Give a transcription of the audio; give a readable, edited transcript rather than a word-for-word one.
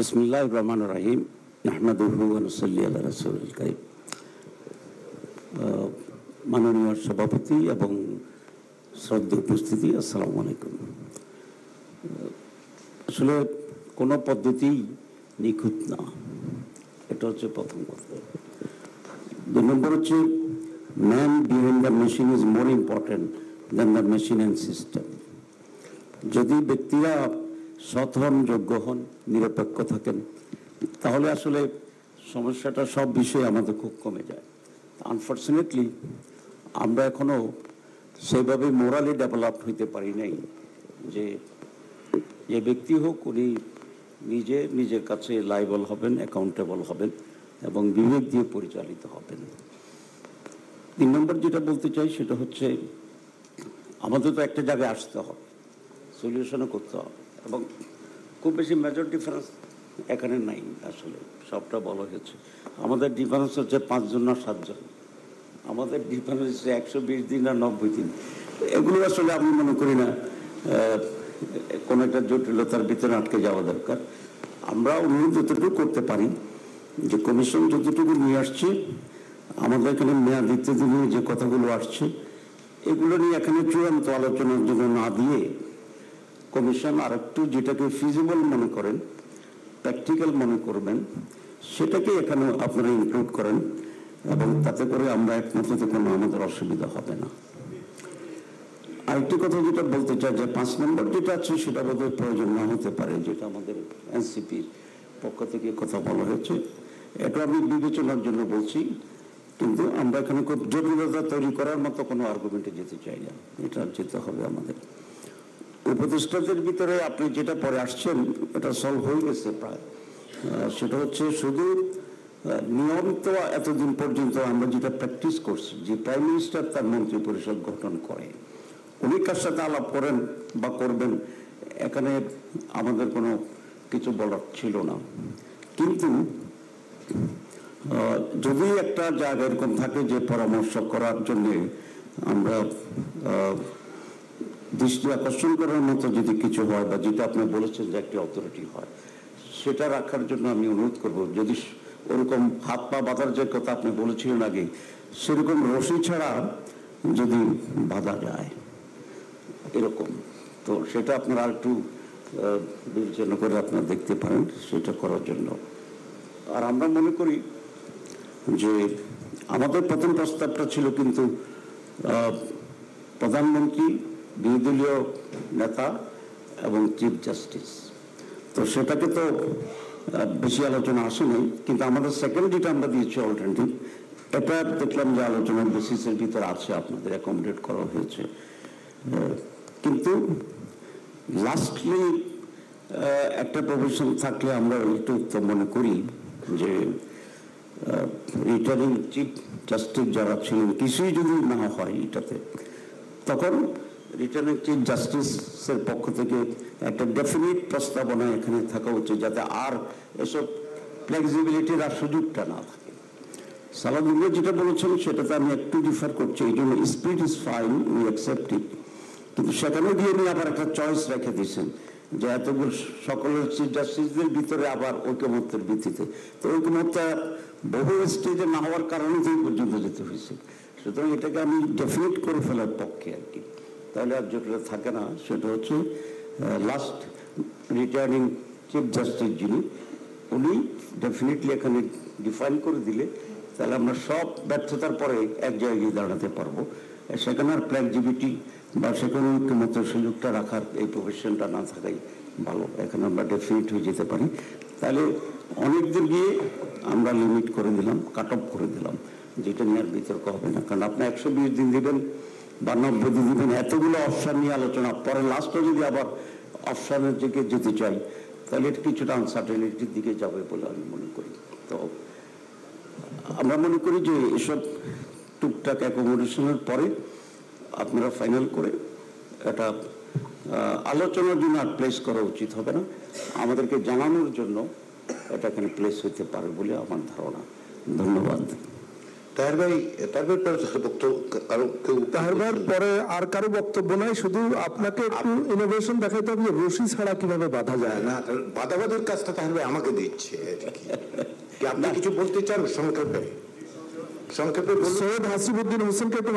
বিসমিল্লাহির রহমানির রহিম নাহমাদুহু ওয়া নুসাল্লি আলা রাসূলিল কারীম। মাননীয় সভাপতি এবং শ্রদ্ধেয় উপস্থিতি, আসসালামু আলাইকুম। আসলে কোনো পদ্ধতি নিখুঁত না, এটা হচ্ছে প্রথম কথা। 2 নম্বর হচ্ছে man behind the machine is more important than the machine and system. যদি ব্যক্তিরা সৎ হন, যোগ্য হন, নিরপেক্ষ থাকেন, তাহলে আসলে সমস্যাটা সব বিষয়ে আমাদের খুব কমে যায়। আনফর্চুনেটলি আমরা এখনও সেভাবে মোরালি ডেভেলপ হইতে পারি নাই যে যে ব্যক্তি হোক উনি নিজের কাছে লায়াবল হবেন, অ্যাকাউন্টেবল হবেন এবং বিবেক দিয়ে পরিচালিত হবেন। 3 নম্বর যেটা বলতে চাই সেটা হচ্ছে আমাদের তো একটা জায়গায় আসতে হবে, সলিউশনও করতে হবে, এবং খুব বেশি মেজর ডিফারেন্স এখানে নাই। আসলে সবটা বলা হয়েছে। আমাদের ডিফারেন্স হচ্ছে 5 জন না 7 জন, আমাদের ডিফারেন্স হচ্ছে 120 দিন আর 90 দিন। এগুলো আসলে আমি মনে করি না কোনো একটা জটিলতার ভিতরে আটকে যাওয়া দরকার। আমরা অনুরোধ যতটুকু করতে পারি যে কমিশন যতটুকু নিয়ে আসছে, আমাদের এখানে মেয়াদিত্ব দিনে যে কথাগুলো আসছে এগুলো নিয়ে এখানে চূড়ান্ত আলোচনার জন্য না দিয়ে কমিশন আর একটু যেটাকে ফিজিবল মনে করেন, প্র্যাকটিক্যাল মনে করবেন, সেটাকে এখানে আপনারা ইনক্লুড করেন এবং তাতে করে আমরা একমাত্র কোনো আমাদের অসুবিধা হবে না। আরেকটি কথা যেটা বলতে চাই যে 5 নম্বর যেটা আছে সেটা বোধহয় প্রয়োজন না হতে পারে, যেটা আমাদের এনসিপির পক্ষ থেকে কথা বলা হয়েছে। এটা আমি বিবেচনার জন্য বলছি, কিন্তু আমরা এখানে খুব জটিলতা তৈরি করার মতো কোনো আর্গুমেন্টে যেতে চাই না, এটা যেতে হবে আমাদের। উপদেষ্টাদের ভিতরে আপনি যেটা পরে আসছেন এটা সলভ হয়ে গেছে প্রায়। সেটা হচ্ছে শুধু নিয়ম তো এতদিন পর্যন্ত আমরা যেটা প্র্যাকটিস করছি যে প্রাইম মিনিস্টার তার মন্ত্রী পরিষদ গঠন করে, উনি কার সাথে আলাপ করেন বা করবেন এখানে আমাদের কোনো কিছু বলার ছিল না। কিন্তু যদি একটা জায়গা এরকম থাকে যে পরামর্শ করার জন্যে আমরা দৃষ্টি আকর্ষণ করার মতো যদি কিছু হয় বা যেটা আপনি বলেছেন যে একটি অথরিটি হয়, সেটা রাখার জন্য আমি অনুরোধ করব। যদি ওরকম হাত পা বাঁধার যে কথা আপনি বলেছিলেন আগে, সেরকম রশি ছাড়া যদি বাঁধা যায় এরকম, তো সেটা আপনারা একটু বিবেচনা করে আপনারা দেখতে পারেন সেটা করার জন্য। আর আমরা মনে করি যে আমাদের প্রথম প্রস্তাবটা ছিল কিন্তু প্রধানমন্ত্রী, বিরোধী দলীয় নেতা এবং চিফ জাস্টিস, তো সেটাকে তো বেশি আলোচনা আসেনি। কিন্তু আমাদের সেকেন্ড যেটা আমরা দিয়েছি অল্টারনেটিভ, এটা দেখলাম যে আলোচনার বেসিসের ভিতরে আছে, আপনাদের অ্যাকোমোডেট করা হয়েছে। কিন্তু লাস্টলি একটা প্রভিশন থাকলে আমরা একটু উত্তম মনে করি যে রিটার্নিং চিফ জাস্টিস যারা ছিলেন কিছুই যদি না হয় এটাতে, তখন রিটার্নিং চিফ জাস্টিসের পক্ষ থেকে একটা ডেফিনিট প্রস্তাবনা এখানে থাকা উচিত, যাতে আর এসব ফ্লেক্সিবিলিটির আর সুযোগটা না থাকে। সালাউদ্দিন যেটা বলেছেন সেটাতে আমি একটু ডিফার করছি, এই জন্য speed is fine, we accept it, কিন্তু সেখানেও গিয়ে নিয়ে আবার একটা চয়েস রেখে দিয়েছেন যে এতগুলো সকলের চিফ জাস্টিসদের ভিতরে আবার ঐকমত্যের ভিত্তিতে। তো ঐকমত্যটা বহু স্টেজে না হওয়ার কারণে এই পর্যন্ত যেতে হয়েছে। সুতরাং এটাকে আমি ডেফিনেট করে ফেলার পক্ষে আর কি, তাহলে আর যেটা থাকে না সেটা হচ্ছে লাস্ট রিটার্নিং চিফ জাস্টিস যিনি, উনি ডেফিনেটলি এখানে ডিফাইন করে দিলে তাহলে আমরা সব ব্যর্থতার পরে এক জায়গায় দাঁড়াতে পারবো। সেখানে আর ফ্লেক্সিবিলিটি বা সেখানে ঐক্যমত্য সুযোগটা রাখার এই প্রফেশনটা না থাকাই ভালো, এখানে আমরা ডেফিনেট হয়ে যেতে পারি। তাহলে অনেক দূর গিয়ে আমরা লিমিট করে দিলাম, কাট অফ করে দিলাম, যেটা নিয়ে আর বিতর্ক হবে না। কারণ আপনি 120 দিন দিবেন বা 90 দিন দিবেন, এতগুলো অপশন নিয়ে আলোচনা, পরে লাস্টে যদি আবার অপশনের দিকে যেতে চাই তাহলে এটা কিছুটা আনসার্টেনিটির দিকে যাবে বলে আমি মনে করি। তো আমরা মনে করি যে এসব টুকটাক অ্যাকোমোডেশনের পরে আপনারা ফাইনাল করে এটা আলোচনার জন্য আর প্লেস করা উচিত হবে না, আমাদেরকে জানানোর জন্য এটা এখানে প্লেস হতে পারে বলে আমার ধারণা। ধন্যবাদ। তাহের ভাই বক্তব্য তাহের ভাইয়ের পরে আর কারো বক্তব্য নাই, শুধু আপনাকে একটু ইনোভেশন দেখাতে হবে যে রশি ছাড়া কিভাবে বাধা যায় না, বাধাবাধের কাজটা তাহের ভাই আমাকে দিচ্ছে কি আপনি কিছু বলতে চান সংক্ষেপে? সৈয়দ হাসিবুদ্দিন হোসেনকে একটু